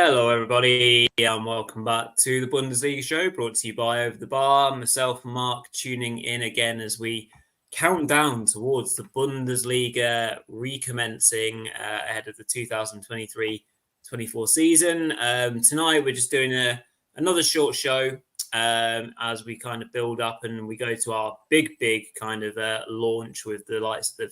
Hello, everybody, and welcome back to the Bundesliga Show, brought to you by Over the Bar. Myself and Mark tuning in again as we count down towards the Bundesliga recommencing ahead of the 2023-24 season. Tonight, we're just doing another short show as we kind of build up and we go to our big kind of launch with the likes of the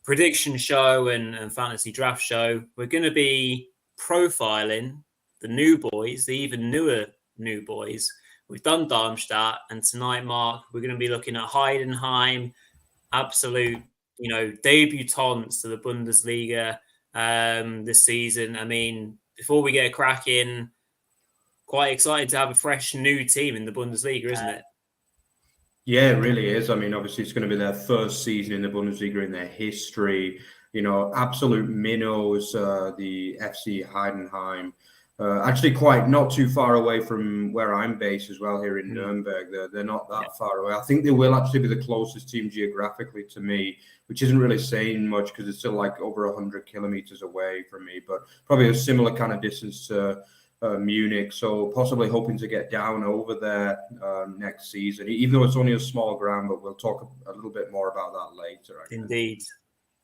prediction show and fantasy draft show. We're going to be profiling the new boys, the even newer new boys. We've done Darmstadt, and tonight, Mark, we're going to be looking at Heidenheim, absolute, debutants to the Bundesliga this season. I mean, before we get cracking, quite excited to have a fresh new team in the Bundesliga, isn't it? Yeah, it really is. I mean, obviously, it's going to be their first season in the Bundesliga in their history. Absolute minnows, the FC Heidenheim. Actually, quite not too far away from where I'm based as well, here in Nuremberg. They're not that far away. I think they will actually be the closest team geographically to me, which isn't really saying much because it's still like over 100 kilometers away from me, but probably a similar kind of distance to Munich. So possibly hoping to get down over there next season, even though it's only a small ground, but we'll talk a little bit more about that later. Indeed.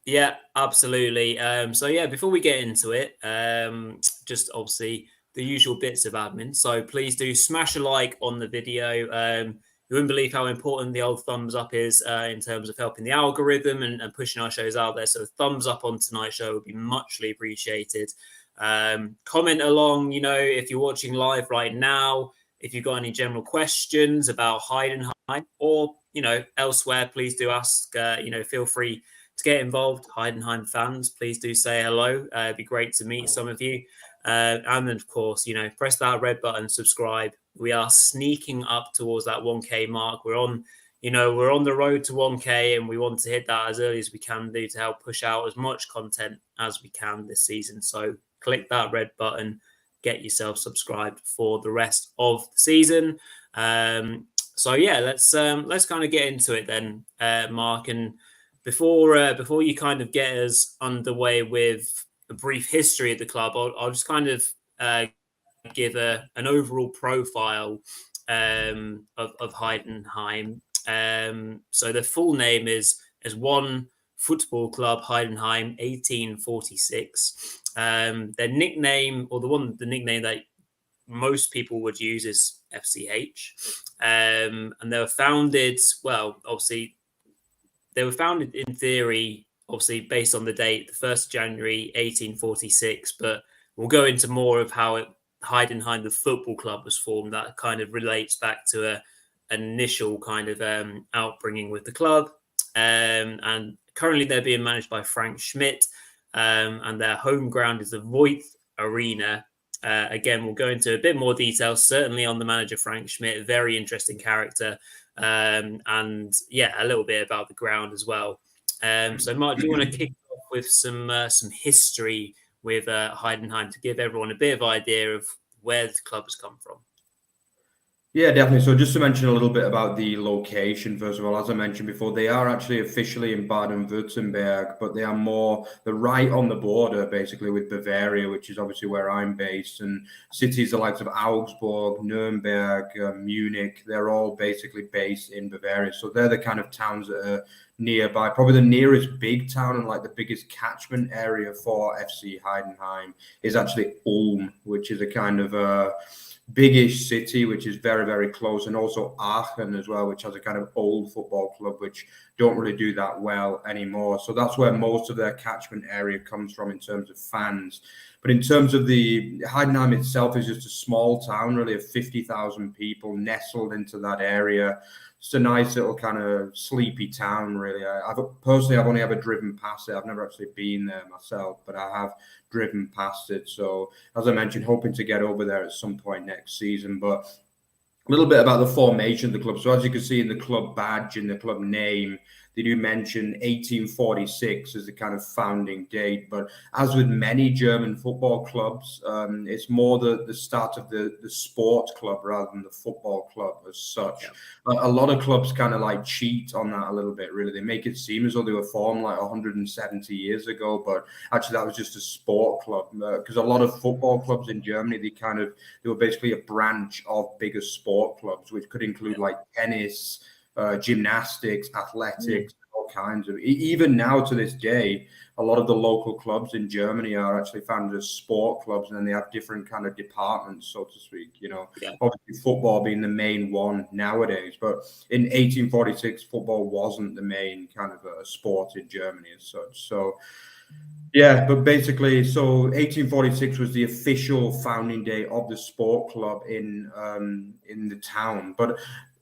Yeah, absolutely. Before we get into it, just obviously the usual bits of admin. So please do smash a like on the video. You wouldn't believe how important the old thumbs up is in terms of helping the algorithm and pushing our shows out there. So the thumbs up on tonight's show would be muchly appreciated. Comment along, if you're watching live right now, if you've got any general questions about Heidenheim or, elsewhere, please do ask, feel free to get involved. Heidenheim fans, please do say hello. It'd be great to meet some of you. And then, of course, press that red button, subscribe. We are sneaking up towards that 1K mark. We're on the road to 1K, and we want to hit that as early as we can do to help push out as much content as we can this season. So click that red button, get yourself subscribed for the rest of the season. Let's kind of get into it then, Mark. And before you kind of get us underway with a brief history of the club, I'll just kind of give an overall profile of Heidenheim. So the full name is as One Football Club Heidenheim 1846. Their nickname, or the nickname that most people would use, is FCH. And they were founded, they were founded in theory, obviously based on the date, the 1st of January 1846, but we'll go into more of how Heidenheim, the football club, was formed. That kind of relates back to an initial kind of outbringing with the club. And currently they're being managed by Frank Schmidt, and their home ground is the Voith Arena. Again, we'll go into a bit more detail, certainly on the manager, Frank Schmidt, a very interesting character. A little bit about the ground as well. So, Mark, do you want to kick off with some history with Heidenheim to give everyone a bit of idea of where the club has come from? Yeah, definitely. So just to mention a little bit about the location, first of all, as I mentioned before, they are actually officially in Baden-Württemberg, but they're right on the border, basically, with Bavaria, which is obviously where I'm based. And cities the likes of Augsburg, Nuremberg, Munich, they're all basically based in Bavaria. So they're the kind of towns that are nearby. Probably the nearest big town and like the biggest catchment area for FC Heidenheim is actually Ulm, which is a kind of biggish city, which is very, very close, and also Aachen as well, which has a kind of old football club, which don't really do that well anymore. So that's where most of their catchment area comes from in terms of fans. But in terms of the Heidenheim itself, is just a small town, really, of 50,000 people nestled into that area. It's a nice little kind of sleepy town, really. I've only ever driven past it. I've never actually been there myself, but I have driven past it. So, as I mentioned, hoping to get over there at some point next season. But a little bit about the formation of the club. So, as you can see in the club badge and the club name, they do mention 1846 as the kind of founding date. But as with many German football clubs, it's more the start of the sport club rather than the football club as such. Yeah. A lot of clubs kind of like cheat on that a little bit, really. They make it seem as though they were formed like 170 years ago, but actually that was just a sport club. Because a lot of football clubs in Germany, they were basically a branch of bigger sport clubs, which could include like tennis, gymnastics, athletics, all kinds of. Even now to this day, a lot of the local clubs in Germany are actually founded as sport clubs, and then they have different kind of departments, so to speak. Obviously football being the main one nowadays, but in 1846, football wasn't the main kind of sport in Germany as such. So. Yeah, but basically, so 1846 was the official founding day of the sport club in the town. But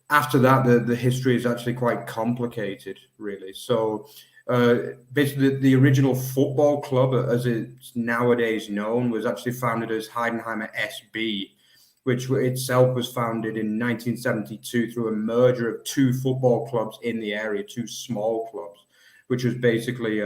after that, the history is actually quite complicated, really. So basically, the original football club, as it's nowadays known, was actually founded as Heidenheimer SB, which itself was founded in 1972 through a merger of two football clubs in the area, two small clubs, which was basically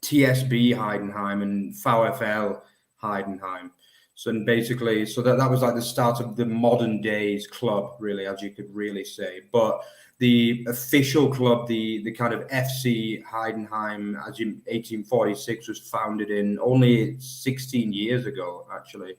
TSB Heidenheim and VfL Heidenheim. So basically, that was like the start of the modern days club, really, as you could really say. But the official club, the kind of FC Heidenheim, as in 1846, was founded in only 16 years ago, actually.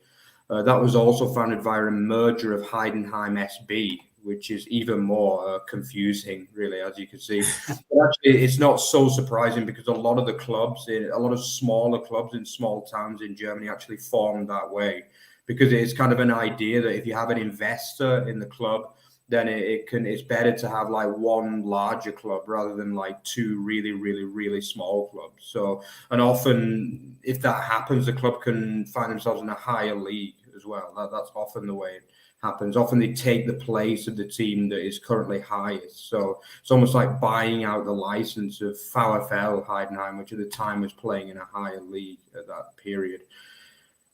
That was also founded via a merger of Heidenheim SB, which is even more confusing, really, as you can see. But actually, it's not so surprising because a lot of the clubs, a lot of smaller clubs in small towns in Germany actually formed that way, because it's kind of an idea that if you have an investor in the club, then it's better to have like one larger club rather than like two really, really, really small clubs. So, and often if that happens, the club can find themselves in a higher league as well. That's often the way it happens. Often they take the place of the team that is currently highest. So it's almost like buying out the license of VfL Heidenheim, which at the time was playing in a higher league at that period.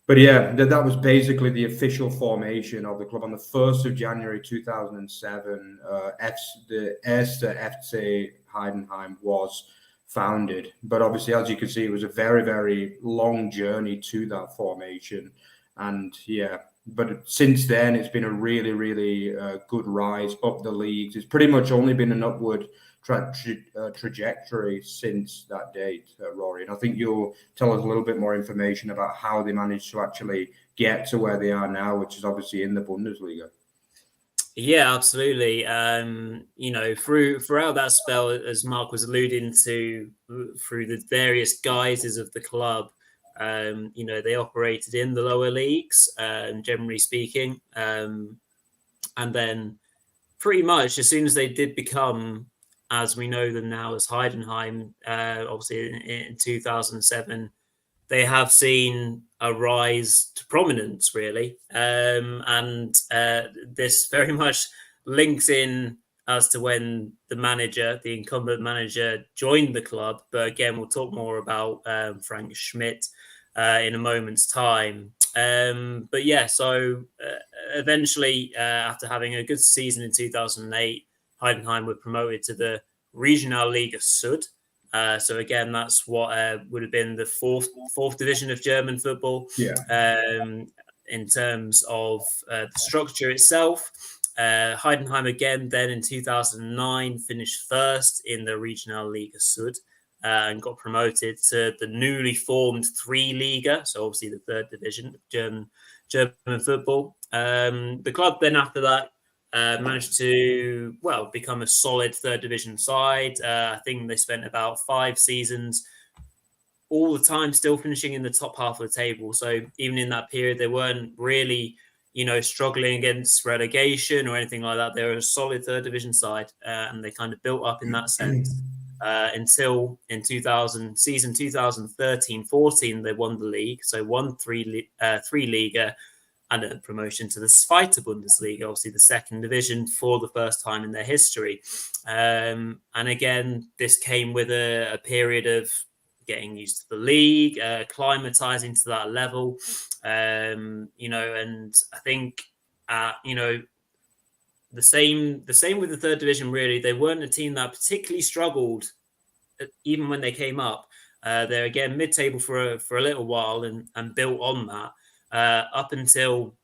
But yeah, that was basically the official formation of the club on the 1st of January 2007. The Erste FC Heidenheim was founded. But obviously, as you can see, it was a very, very long journey to that formation. And yeah, but since then, it's been a really, really good rise up the leagues. It's pretty much only been an upward trajectory since that date, Rory. And I think you'll tell us a little bit more information about how they managed to actually get to where they are now, which is obviously in the Bundesliga. Yeah, absolutely. Throughout that spell, as Mark was alluding to, through the various guises of the club, they operated in the lower leagues, generally speaking. And then pretty much as soon as they did become, as we know them now as Heidenheim, obviously in 2007, they have seen a rise to prominence, really. And this very much links in as to when the incumbent manager, joined the club. But again, we'll talk more about Frank Schmidt in a moment's time. But yeah, so eventually, after having a good season in 2008, Heidenheim were promoted to the Regionalliga Süd. So again, that's what would have been the fourth division of German football. Yeah. In terms of the structure itself, Heidenheim again then in 2009 finished first in the Regionalliga Süd and got promoted to the newly formed 3 Liga, so obviously the third division of German football. The club then after that managed to, become a solid third division side. I think they spent about 5 seasons all the time still finishing in the top half of the table. So even in that period, they weren't really, struggling against relegation or anything like that. They were a solid third division side, and they kind of built up in that sense until in season 2013-14, they won the league. So won 3 Liga and a promotion to the Zweite Bundesliga, obviously the second division, for the first time in their history. And again, this came with a period of getting used to the league, acclimatizing to that level, and I think, the same with the third division. Really, they weren't a team that particularly struggled even when they came up. They're again mid-table for a little while and built on that up until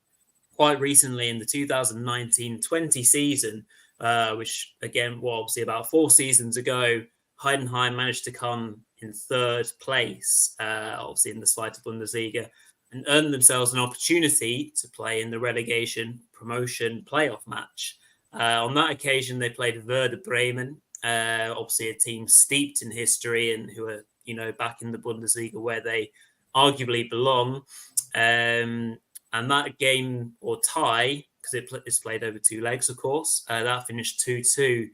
quite recently in the 2019-20 season, which again, well, obviously about 4 seasons ago, Heidenheim managed to come in third place, obviously in the Zweite Bundesliga, and earned themselves an opportunity to play in the relegation promotion playoff match. On that occasion, they played Werder Bremen, obviously a team steeped in history and who are, back in the Bundesliga where they arguably belong. And that game or tie, because it's played over 2 legs, of course, that finished 2-2.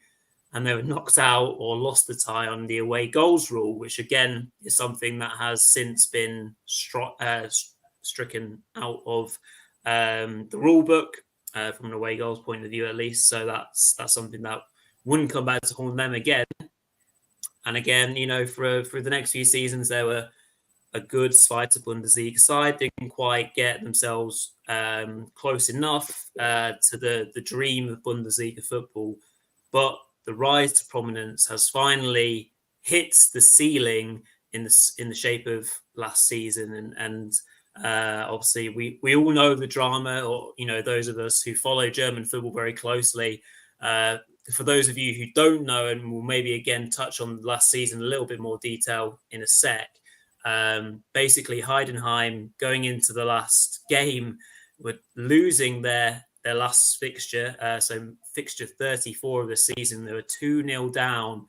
And they were knocked out or lost the tie on the away goals rule, which again is something that has since been stricken out of the rule book from an away goals point of view, at least. So that's something that wouldn't come back to haunt them again. And again, for the next few seasons, they were a good Zweite Bundesliga side. They didn't quite get themselves close enough to the dream of Bundesliga football, but the rise to prominence has finally hit the ceiling in the shape of last season, and obviously we all know the drama, or those of us who follow German football very closely. For those of you who don't know, and we'll maybe again touch on last season in a little bit more detail in a sec. Basically, Heidenheim going into the last game were losing their last fixture, so fixture 34 of the season. They were 2-0 down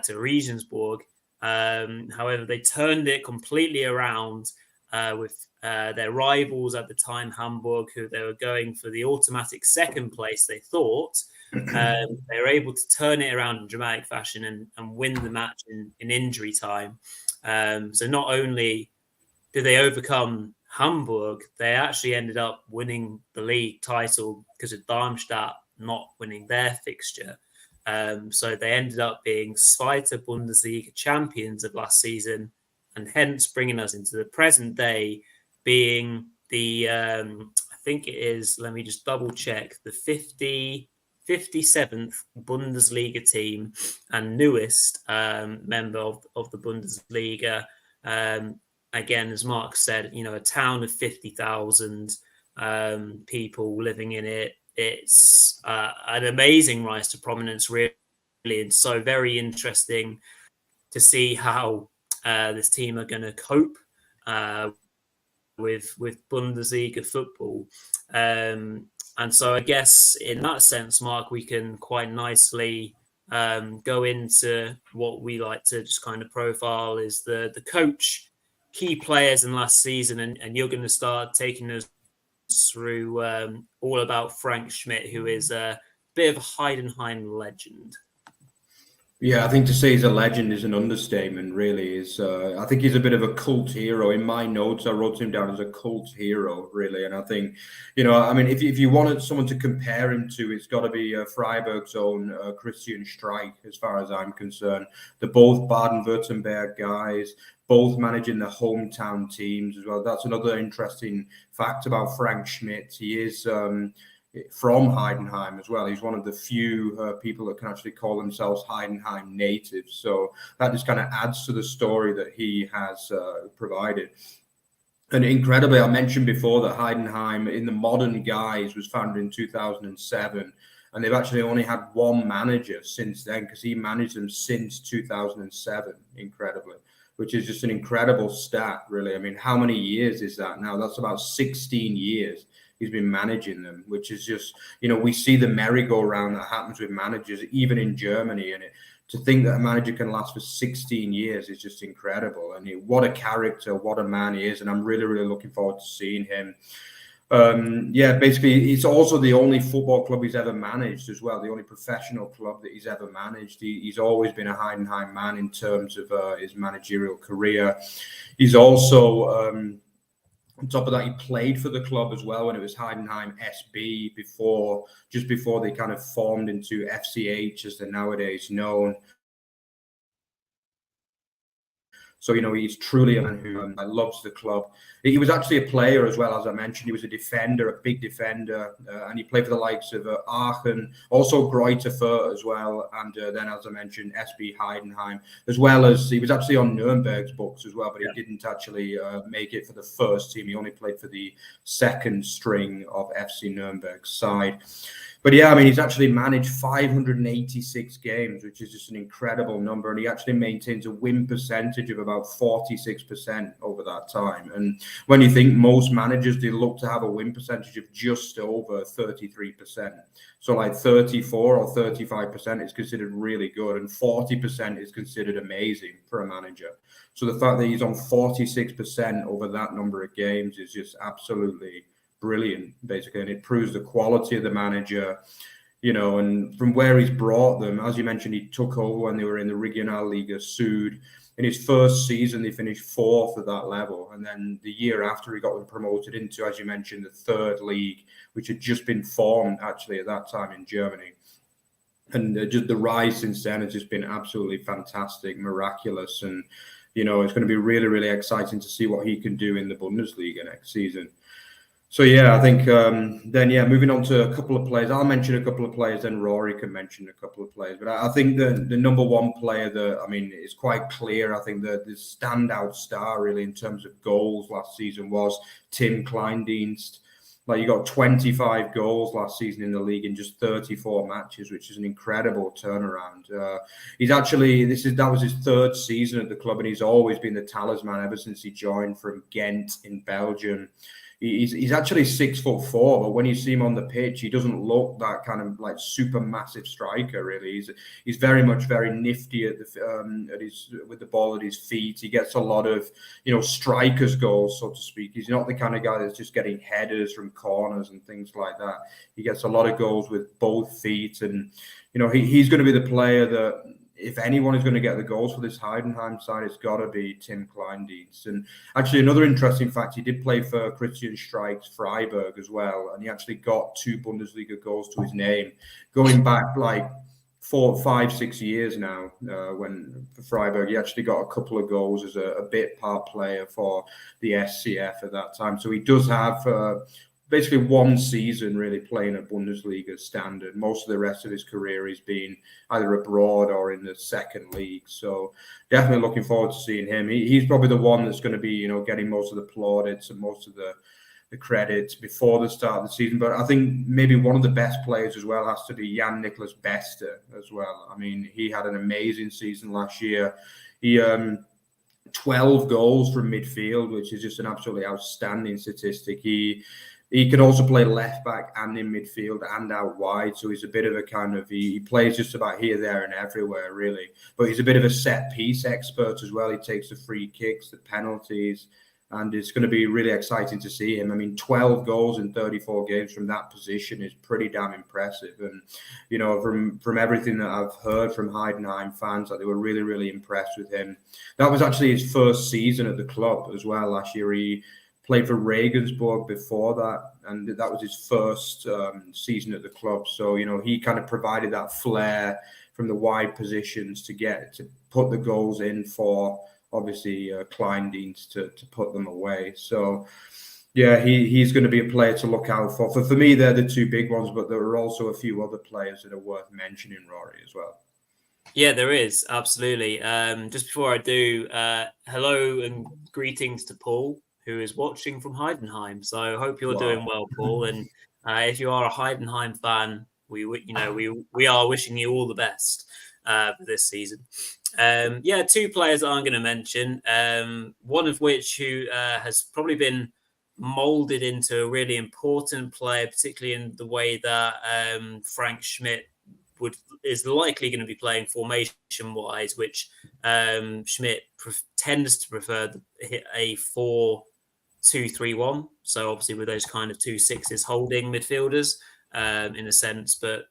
to Regensburg. However, they turned it completely around with their rivals at the time, Hamburg, who they were going for the automatic second place, they thought. They were able to turn it around in dramatic fashion and win the match in injury time. So not only did they overcome Hamburg, they actually ended up winning the league title because of Darmstadt not winning their fixture. So they ended up being Zweite Bundesliga champions of last season, and hence bringing us into the present day, being the, I think it is, let me just double check, the 57th Bundesliga team and newest member of the Bundesliga. Again, as Mark said, a town of 50,000 people living in it. It's an amazing rise to prominence, really, and so very interesting to see how this team are going to cope with Bundesliga football. And so I guess in that sense, Mark, we can quite nicely go into what we like to just kind of profile is the coach, key players in last season. And you're going to start taking us through all about Frank Schmidt, who is a bit of a Heidenheim legend. Yeah, I think to say he's a legend is an understatement, really. I think he's a bit of a cult hero. In my notes, I wrote him down as a cult hero, really. And I think, if you wanted someone to compare him to, it's got to be Freiburg's own Christian Streich, as far as I'm concerned. They're both Baden-Württemberg guys, both managing the hometown teams as well. That's another interesting fact about Frank Schmidt. He is from Heidenheim as well. He's one of the few people that can actually call themselves Heidenheim natives. So that just kind of adds to the story that he has provided. And incredibly, I mentioned before that Heidenheim in the modern guise was founded in 2007. And they've actually only had one manager since then, because he managed them since 2007, incredibly, which is just an incredible stat, really. I mean, how many years is that now? That's about 16 years. He's been managing them, which is just, we see the merry-go-round that happens with managers, even in Germany. And to think that a manager can last for 16 years is just incredible. And what a character, what a man he is. And I'm really, really looking forward to seeing him. Basically, it's also the only football club he's ever managed as well, the only professional club that he's ever managed. He's always been a Heidenheim man in terms of his managerial career. He's also... on top of that, he played for the club as well when it was Heidenheim SB just before they kind of formed into FCH, as they're nowadays known. So, he's truly a man who loves the club. He was actually a player as well, as I mentioned. He was a defender, a big defender, and he played for the likes of Aachen, also Greuther Fürth as well, and then, as I mentioned, SB Heidenheim, as well as he was actually on Nuremberg's books as well, but he didn't actually make it for the first team. He only played for the second string of FC Nuremberg's side. But yeah, I mean, he's actually managed 586 games, which is just an incredible number. And he actually maintains a win percentage of about 46% over that time. And when you think most managers, they look to have a win percentage of just over 33%. So like 34 or 35% is considered really good, and 40% is considered amazing for a manager. So the fact that he's on 46% over that number of games is just absolutely brilliant, basically, and it proves the quality of the manager, and from where he's brought them. As you mentioned, he took over when they were in the Regionalliga Süd. In his first season, they finished 4th at that level, and then the year after, he got them promoted into, as you mentioned, the 3rd league, which had just been formed actually at that time in Germany. And just the rise since then has just been absolutely fantastic, miraculous, and it's going to be really, really exciting to see what he can do in the Bundesliga next season. So yeah, I think moving on to a couple of players. I'll mention a couple of players, then Rory can mention a couple of players. But I think the number one player is quite clear. I think the standout star really in terms of goals last season was Tim Kleindienst. Like, you got 25 goals last season in the league in just 34 matches, which is an incredible turnaround. That was his 3rd season at the club, and he's always been the talisman ever since he joined from Ghent in Belgium. He's actually 6'4", but when you see him on the pitch, he doesn't look that kind of like super massive striker. Really, he's very nifty with the ball at his feet. He gets a lot of strikers' goals, so to speak. He's not the kind of guy that's just getting headers from corners and things like that. He gets a lot of goals with both feet, and he's going to be the player that, if anyone is going to get the goals for this Heidenheim side, it's got to be Tim Kleindienst. And actually, another interesting fact, he did play for Christian Streich Freiburg as well, and he actually got 2 Bundesliga goals to his name, going back like 4, 5, 6 years now. When for Freiburg, he actually got a couple of goals as a bit part player for the SCF at that time. So he does have basically one season really playing at Bundesliga standard. Most of the rest of his career he's been either abroad or in the 2nd league. So definitely looking forward to seeing him. He's probably the one that's going to be, getting most of the plaudits and most of the credits before the start of the season. But I think maybe one of the best players as well has to be Jan Niklas Beste as well. I mean, he had an amazing season last year. He 12 goals from midfield, which is just an absolutely outstanding statistic. He can also play left back and in midfield and out wide. So he's a bit of a kind of, he plays just about here, there and everywhere, really. But he's a bit of a set piece expert as well. He takes the free kicks, the penalties, and it's going to be really exciting to see him. I mean, 12 goals in 34 games from that position is pretty damn impressive. And, from everything that I've heard from Heidenheim fans, that they were really, really impressed with him. That was actually his first season at the club as well. Last year, he played for Regensburg before that, and that was his first season at the club. So, he kind of provided that flair from the wide positions to put the goals in for, obviously, Kleindienst to put them away. So, yeah, he's going to be a player to look out for. For me, they're the 2 big ones, but there are also a few other players that are worth mentioning, Rory, as well. Yeah, there is. Absolutely. Just before I do, hello and greetings to Paul, who is watching from Heidenheim. So I hope you're doing well, Paul. And if you are a Heidenheim fan, we are wishing you all the best for this season. 2 players that I'm going to mention. One of which who has probably been molded into a really important player, particularly in the way that Frank Schmidt is likely going to be playing formation-wise, which Schmidt tends to prefer a 4-2-3-1. So obviously with those kind of 2 6s holding midfielders in a sense. But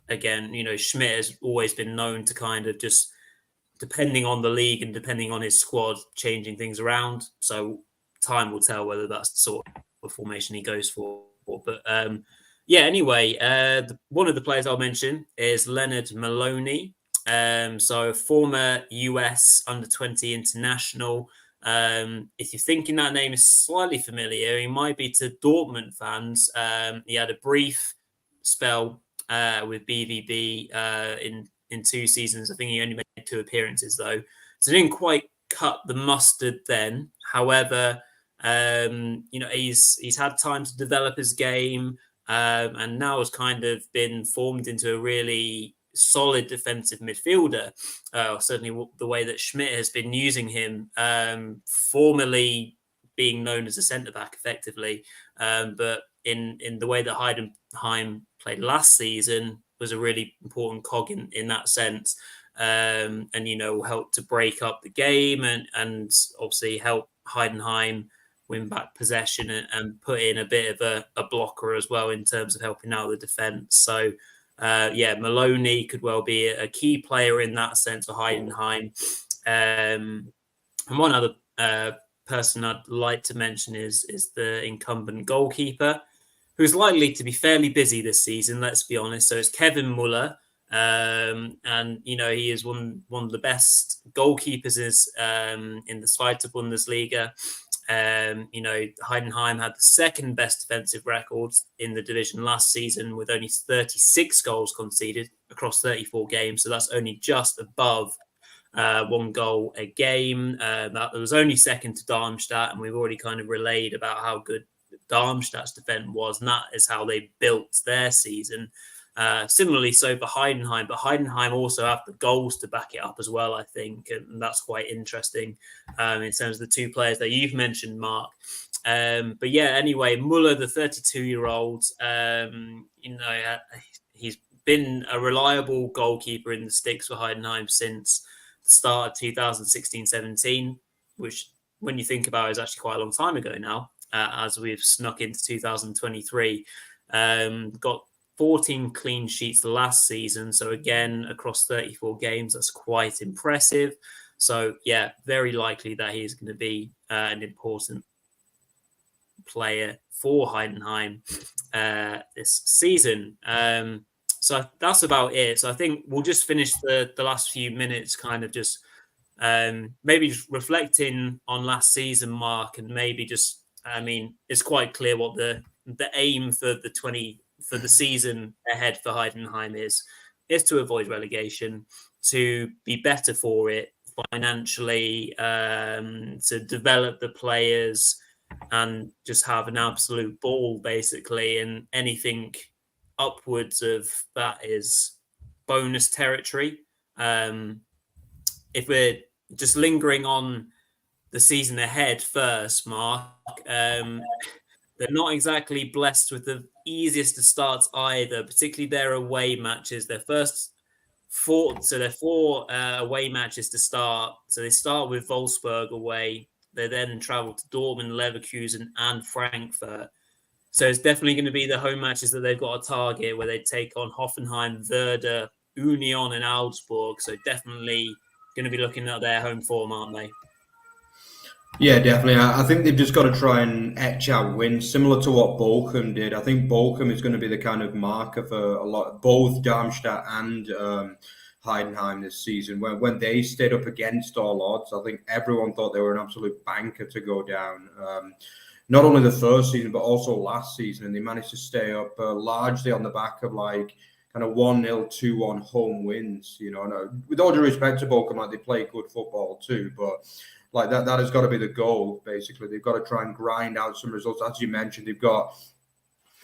again, Schmidt has always been known to kind of just, depending on the league and depending on his squad, changing things around. So time will tell whether that's the sort of formation he goes for. But anyway, one of the players I'll mention is Leonard Maloney. So former US under-20 international, If you're thinking that name is slightly familiar, he might be to Dortmund fans. He had a brief spell with BVB in 2 seasons. I think he only made 2 appearances though, so didn't quite cut the mustard then. However, he's had time to develop his game, and now has kind of been formed into a really solid defensive midfielder. Certainly the way that Schmidt has been using him, formerly being known as a centre-back effectively, but in the way that Heidenheim played last season was a really important cog in that sense. And helped to break up the game and obviously help Heidenheim win back possession and put in a bit of a blocker as well in terms of helping out the defence. So Maloney could well be a key player in that sense for Heidenheim. And one other person I'd like to mention is the incumbent goalkeeper, who's likely to be fairly busy this season, let's be honest. So it's Kevin Muller. And he is one of the best goalkeepers in the Zweite Bundesliga. Heidenheim had the second best defensive record in the division last season with only 36 goals conceded across 34 games. So that's only just above 1 goal a game. That was only second to Darmstadt, and we've already kind of relayed about how good Darmstadt's defense was, and that is how they built their season. Similarly, so for Heidenheim, but Heidenheim also have the goals to back it up as well, I think, and that's quite interesting in terms of the 2 players that you've mentioned, Mark. Anyway, Muller, the 32-year-old, he's been a reliable goalkeeper in the sticks for Heidenheim since the start of 2016-17, which, when you think about it, is actually quite a long time ago now, as we've snuck into 2023. Got 14 clean sheets last season. So again, across 34 games, that's quite impressive. So yeah, very likely that he's going to be an important player for Heidenheim this season. So that's about it. So I think we'll just finish the last few minutes kind of just maybe just reflecting on last season, Mark, and maybe just, it's quite clear what the aim for the season ahead for Heidenheim is to avoid relegation, to be better for it financially, to develop the players and just have an absolute ball, basically. And anything upwards of that is bonus territory. If we're just lingering on the season ahead first, Mark, they're not exactly blessed with the easiest of starts either, particularly their away matches. Their first 4 away matches to start. So they start with Wolfsburg away. They then travel to Dortmund, Leverkusen, and Frankfurt. So it's definitely going to be the home matches that they've got to target, where they take on Hoffenheim, Werder, Union, and Augsburg. So definitely going to be looking at their home form, aren't they? Yeah, definitely. I think they've just got to try and etch out wins, similar to what Bochum did. I think Bochum is going to be the kind of marker for a lot, both Darmstadt and Heidenheim this season. When they stayed up against all odds, I think everyone thought they were an absolute banker to go down. Not only the first season, but also last season. And they managed to stay up largely on the back of kind of 1-0, 2-1 home wins. And, with all due respect to Bochum, they play good football too, but that has got to be the goal, basically. They've got to try and grind out some results. As you mentioned, they've got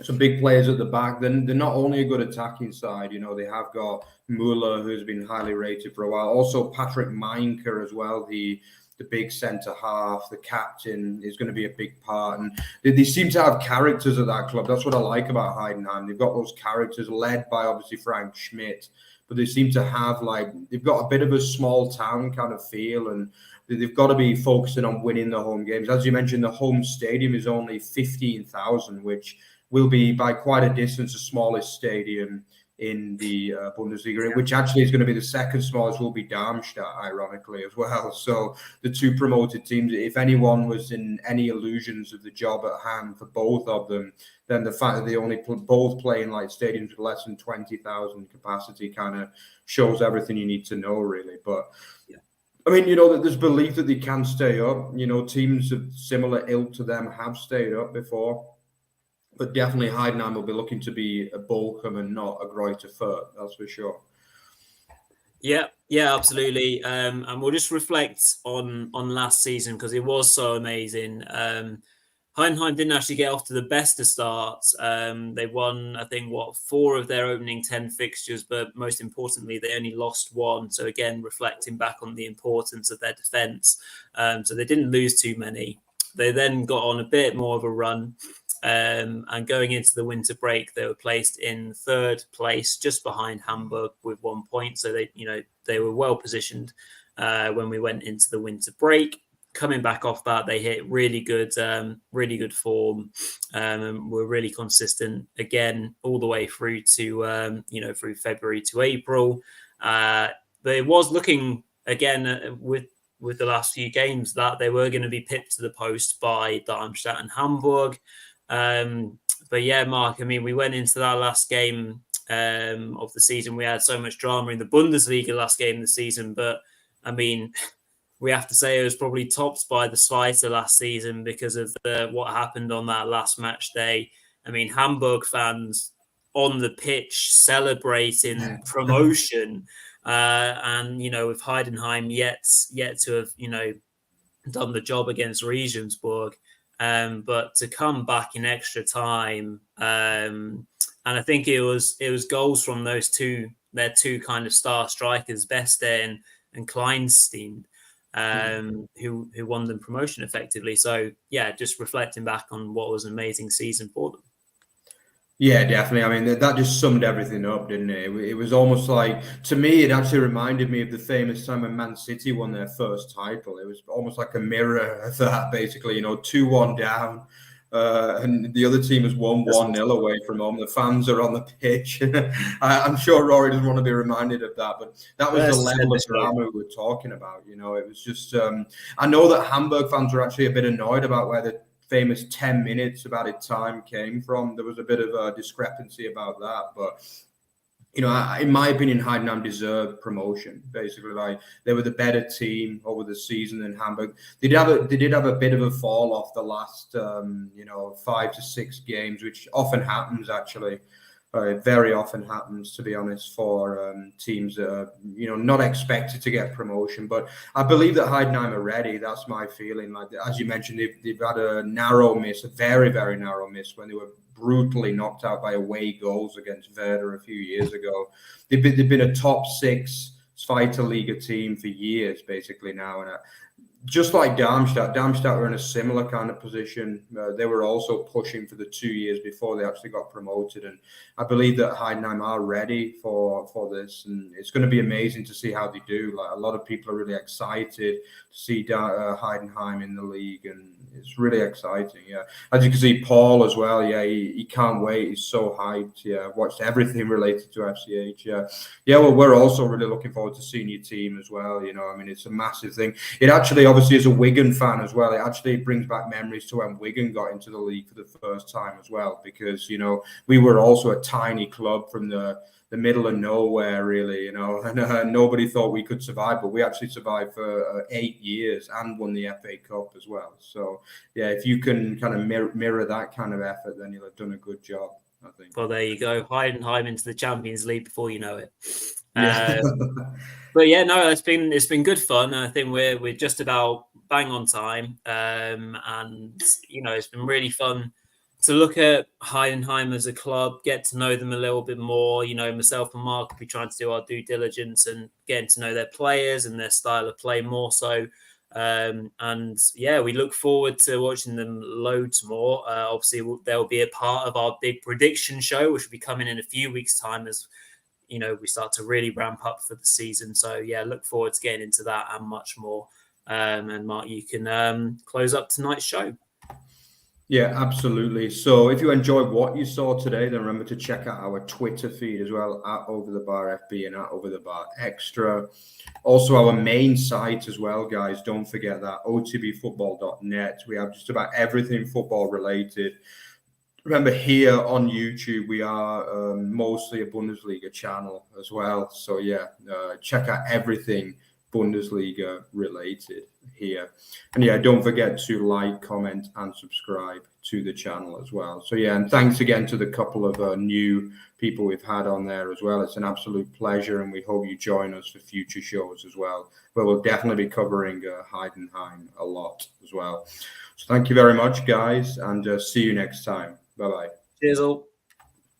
some big players at the back. Then they're not only a good attacking side, they have got Müller, who's been highly rated for a while. Also, Patrick Meinker as well, the big centre half, the captain, is going to be a big part. And they seem to have characters at that club. That's what I like about Heidenheim. They've got those characters led by, obviously, Frank Schmidt. But they seem to have, they've got a bit of a small town kind of feel, and they've got to be focusing on winning the home games. As you mentioned, the home stadium is only 15,000, which will be by quite a distance the smallest stadium in the Bundesliga, which actually is going to be the second smallest, will be Darmstadt, ironically, as well. So the 2 promoted teams, if anyone was in any illusions of the job at hand for both of them, then the fact that they only both play in stadiums with less than 20,000 capacity kind of shows everything you need to know, really. But I mean, that there's belief that they can stay up. Teams of similar ilk to them have stayed up before. But definitely Heidenheim will be looking to be a Bochum and not a Greuther Fürth, that's for sure. Yeah, absolutely. And we'll just reflect on last season because it was so amazing. Heidenheim didn't actually get off to the best of starts. They won, I think, 4 of their opening 10 fixtures, but most importantly, they only lost 1. So again, reflecting back on the importance of their defence. So they didn't lose too many. They then got on a bit more of a run. And going into the winter break, they were placed in 3rd place, just behind Hamburg with 1 point. So they were well positioned when we went into the winter break. Coming back off that, they hit really good form, and were really consistent again all the way through to through February to April. But it was looking again with the last few games that they were going to be pipped to the post by Darmstadt and Hamburg. But yeah, Mark, I mean, we went into that last game of the season. We had so much drama in the Bundesliga last game of the season, but I mean, we have to say it was probably topped by the Zweite last season because of what happened on that last match day. I mean, Hamburg fans on the pitch celebrating promotion, and with Heidenheim yet to have done the job against Regensburg. But to come back in extra time, and I think it was goals from their two kind of star strikers, Beste and Kleinstein, who won them promotion effectively. So yeah, just reflecting back on what was an amazing season for them. Yeah, definitely. I mean, that just summed everything up, didn't it? It was almost like, to me, it actually reminded me of the famous time when Man City won their first title. It was almost like a mirror of that, basically, 2-1 down. And the other team has won 1-0 away from home. The fans are on the pitch. I'm sure Rory doesn't want to be reminded of that, but that was the level of drama we were talking about. It was just, I know that Hamburg fans were actually a bit annoyed about where the famous 10 minutes about it time came from. There was a bit of a discrepancy about that, but in my opinion, Heidenheim deserved promotion. Basically, like they were the better team over the season than Hamburg. They did have a bit of a fall off the last 5 to 6 games, which often happens actually. Very often happens, to be honest, for teams that are, not expected to get promotion. But I believe that Heidenheim are ready. That's my feeling. Like, as you mentioned, they've had a narrow miss, a very, very narrow miss when they were brutally knocked out by away goals against Werder a few years ago. They've been a top 6 Zweite Liga team for years, basically now. And just like Darmstadt were in a similar kind of position. They were also pushing for the 2 years before they actually got promoted. And I believe that Heidenheim are ready for this. And it's going to be amazing to see how they do. Like, a lot of people are really excited to see Heidenheim in the league. And it's really exciting. Yeah. As you can see, Paul as well. Yeah, he can't wait. He's so hyped. Yeah, watched everything related to FCH. Yeah. Yeah, well, we're also really looking forward to seeing your team as well. I mean, it's a massive thing. It actually, obviously, as a Wigan fan as well, it actually brings back memories to when Wigan got into the league for the first time as well, because, we were also a tiny club from the middle of nowhere, really, and nobody thought we could survive, but we actually survived for 8 years and won the FA Cup as well. So, yeah, if you can kind of mirror that kind of effort, then you'll have done a good job, I think. Well, there you go. Heidenheim into the Champions League before you know it. Yeah. But yeah, no, it's been good fun. I think we're just about bang on time, and it's been really fun to look at Heidenheim as a club, get to know them a little bit more. Myself and Mark will be trying to do our due diligence and getting to know their players and their style of play more so. And yeah, we look forward to watching them loads more. Obviously, they'll be a part of our big prediction show, which will be coming in a few weeks' time as we start to really ramp up for the season. So yeah, look forward to getting into that and much more. And Mark, you can close up tonight's show. Yeah, absolutely. So if you enjoyed what you saw today, then remember to check out our Twitter feed as well, at Over the Bar FB and at Over the Bar Extra. Also, our main site as well, guys. Don't forget that, otbfootball.net. We have just about everything football related. Remember, here on YouTube, we are mostly a Bundesliga channel as well. So yeah, check out everything Bundesliga related here. And yeah, don't forget to like, comment, and subscribe to the channel as well. So yeah, and thanks again to the couple of new people we've had on there as well. It's an absolute pleasure, and we hope you join us for future shows as well, where we'll definitely be covering Heidenheim a lot as well. So thank you very much, guys, and see you next time. Bye-bye. Cheers all.